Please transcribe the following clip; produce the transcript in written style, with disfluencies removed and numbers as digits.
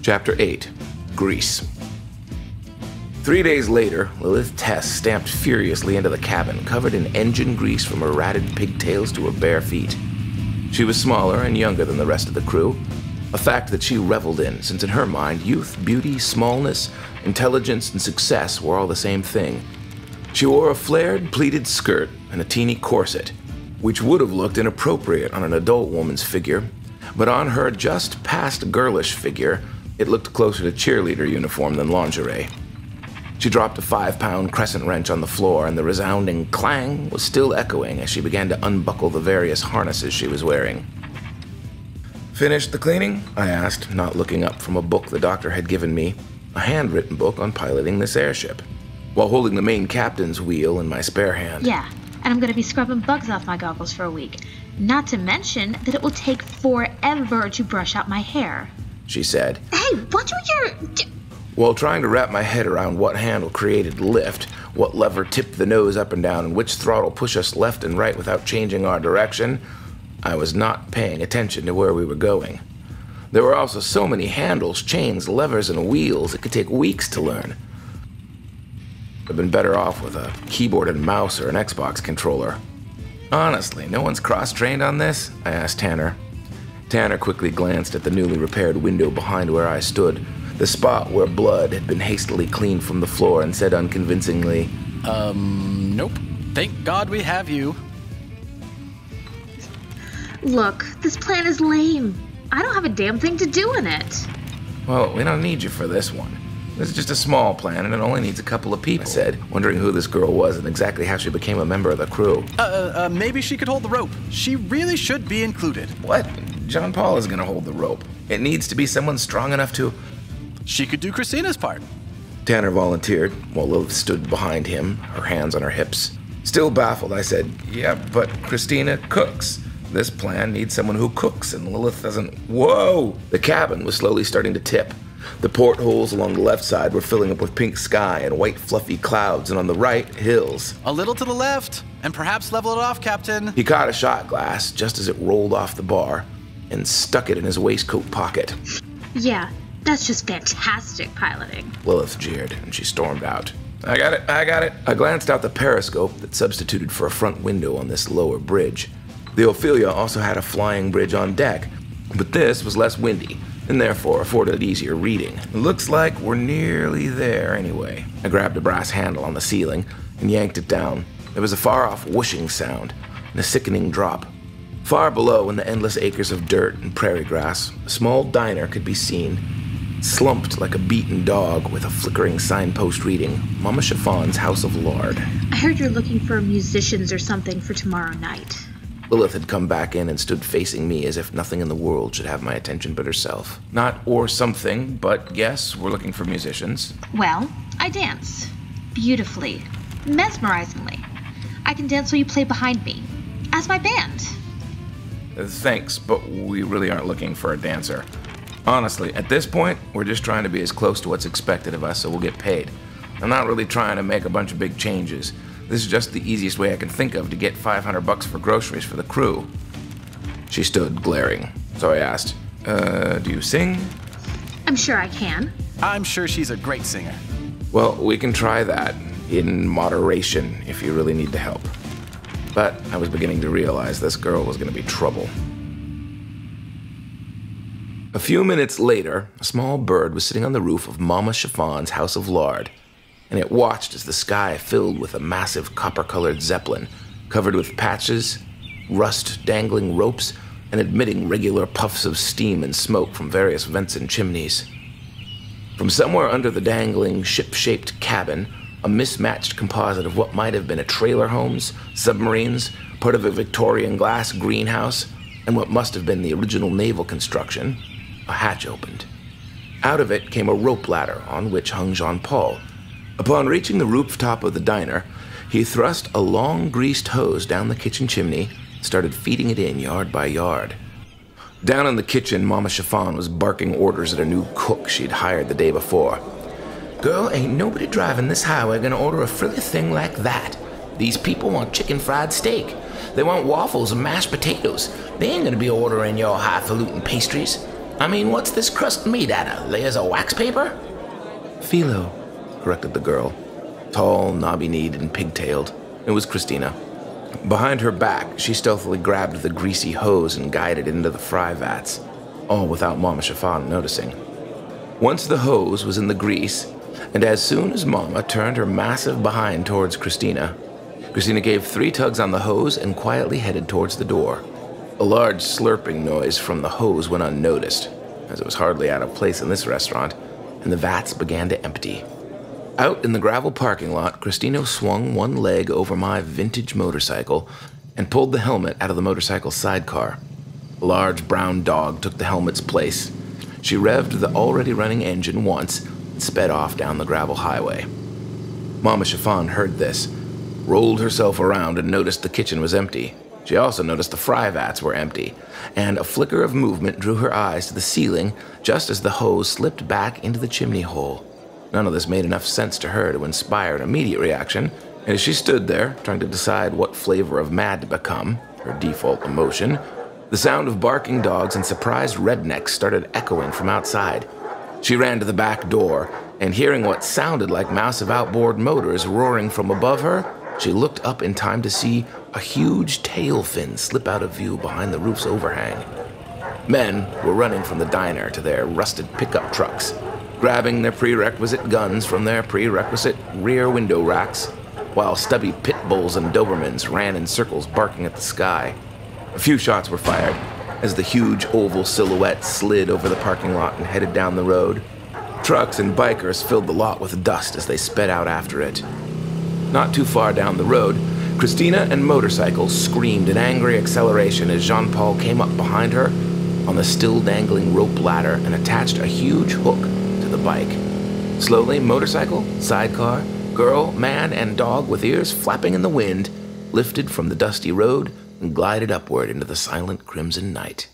Chapter 8. Grease. 3 days later, Lilith Tess stamped furiously into the cabin, covered in engine grease from her ratted pigtails to her bare feet. She was smaller and younger than the rest of the crew, a fact that she reveled in, since in her mind, youth, beauty, smallness, intelligence, and success were all the same thing. She wore a flared, pleated skirt and a teeny corset, which would have looked inappropriate on an adult woman's figure, but on her just past girlish figure, it looked closer to cheerleader uniform than lingerie. She dropped a 5-pound crescent wrench on the floor, and the resounding clang was still echoing as she began to unbuckle the various harnesses she was wearing. "Finished the cleaning?" I asked, not looking up from a book the doctor had given me, a handwritten book on piloting this airship, while holding the main captain's wheel in my spare hand. Yeah, and I'm going to be scrubbing bugs off my goggles for a week. Not to mention that it will take forever to brush out my hair. She said. Hey, watch what you're... While trying to wrap my head around what handle created lift, what lever tipped the nose up and down, and which throttle pushed us left and right without changing our direction, I was not paying attention to where we were going. There were also so many handles, chains, levers, and wheels it could take weeks to learn. I've been better off with a keyboard and mouse or an Xbox controller. Honestly, no one's cross-trained on this? I asked Tanner. Tanner quickly glanced at the newly repaired window behind where I stood, the spot where blood had been hastily cleaned from the floor, and said unconvincingly, Nope. Thank God we have you. Look, this plan is lame. I don't have a damn thing to do in it. "Well, we don't need you for this one. This is just a small plan, and it only needs a couple of people," I said, wondering who this girl was and exactly how she became a member of the crew. Maybe she could hold the rope. She really should be included. What? John Paul is gonna hold the rope. It needs to be someone strong enough to... She could do Christina's part. Tanner volunteered, while Lilith stood behind him, her hands on her hips. Still baffled, I said, "Yeah, but Christina cooks. This plan needs someone who cooks, and Lilith doesn't..." Whoa! The cabin was slowly starting to tip. The portholes along the left side were filling up with pink sky and white fluffy clouds, and on the right, hills. A little to the left, and perhaps level it off, Captain. He caught a shot glass just as it rolled off the bar and stuck it in his waistcoat pocket. Yeah, that's just fantastic piloting. Lilith jeered, and she stormed out. I got it. I glanced out the periscope that substituted for a front window on this lower bridge. The Ophelia also had a flying bridge on deck, but this was less windy, and therefore afforded easier reading. It looks like we're nearly there anyway. I grabbed a brass handle on the ceiling and yanked it down. There was a far-off whooshing sound and a sickening drop. Far below, in the endless acres of dirt and prairie grass, a small diner could be seen, slumped like a beaten dog with a flickering signpost reading, Mama Chiffon's House of Lard. I heard you're looking for musicians or something for tomorrow night. Lilith had come back in and stood facing me as if nothing in the world should have my attention but herself. Not or something, but yes, we're looking for musicians. Well, I dance. Beautifully. Mesmerizingly. I can dance while you play behind me. As my band. Thanks, but we really aren't looking for a dancer. Honestly, at this point, we're just trying to be as close to what's expected of us so we'll get paid. I'm not really trying to make a bunch of big changes. This is just the easiest way I can think of to get $500 for groceries for the crew. She stood glaring, so I asked, do you sing? I'm sure I can. I'm sure she's a great singer. Well, we can try that, in moderation, if you really need the help. But I was beginning to realize this girl was going to be trouble. A few minutes later, a small bird was sitting on the roof of Mama Chiffon's House of Lard, and it watched as the sky filled with a massive copper-colored zeppelin, covered with patches, rust, dangling ropes, and emitting regular puffs of steam and smoke from various vents and chimneys. From somewhere under the dangling, ship-shaped cabin, a mismatched composite of what might have been a trailer homes, submarines, part of a Victorian glass greenhouse, and what must have been the original naval construction, a hatch opened. Out of it came a rope ladder on which hung Jean Paul. Upon reaching the rooftop of the diner, he thrust a long greased hose down the kitchen chimney and started feeding it in yard by yard. Down in the kitchen, Mama Chiffon was barking orders at a new cook she'd hired the day before. "Girl, ain't nobody driving this highway gonna order a frilly thing like that. These people want chicken fried steak. They want waffles and mashed potatoes. They ain't gonna be ordering your highfalutin pastries. I mean, what's this crust made out of? Layers of wax paper? Philo, corrected the girl. Tall, knobby-kneed, and pigtailed. It was Christina. Behind her back, she stealthily grabbed the greasy hose and guided it into the fry vats, all without Mama Chiffon noticing. Once the hose was in the grease, and as soon as Mama turned her massive behind towards Christina gave 3 tugs on the hose and quietly headed towards the door. A large slurping noise from the hose went unnoticed, as it was hardly out of place in this restaurant, and the vats began to empty. Out in the gravel parking lot, Christina swung one leg over my vintage motorcycle and pulled the helmet out of the motorcycle's sidecar. A large brown dog took the helmet's place. She revved the already running engine once and sped off down the gravel highway. Mama Chiffon heard this, rolled herself around and noticed the kitchen was empty. She also noticed the fry vats were empty, and a flicker of movement drew her eyes to the ceiling just as the hose slipped back into the chimney hole. None of this made enough sense to her to inspire an immediate reaction, and as she stood there, trying to decide what flavor of mad to become, her default emotion, the sound of barking dogs and surprised rednecks started echoing from outside. She ran to the back door, and hearing what sounded like massive outboard motors roaring from above her, she looked up in time to see a huge tail fin slip out of view behind the roof's overhang. Men were running from the diner to their rusted pickup trucks, grabbing their prerequisite guns from their prerequisite rear window racks, while stubby pit bulls and Dobermans ran in circles barking at the sky. A few shots were fired as the huge oval silhouette slid over the parking lot and headed down the road. Trucks and bikers filled the lot with dust as they sped out after it. Not too far down the road, Christina and Motorcycle screamed in angry acceleration as Jean-Paul came up behind her on the still dangling rope ladder and attached a huge hook to the bike. Slowly, Motorcycle, sidecar, girl, man, and dog with ears flapping in the wind lifted from the dusty road and glided upward into the silent crimson night.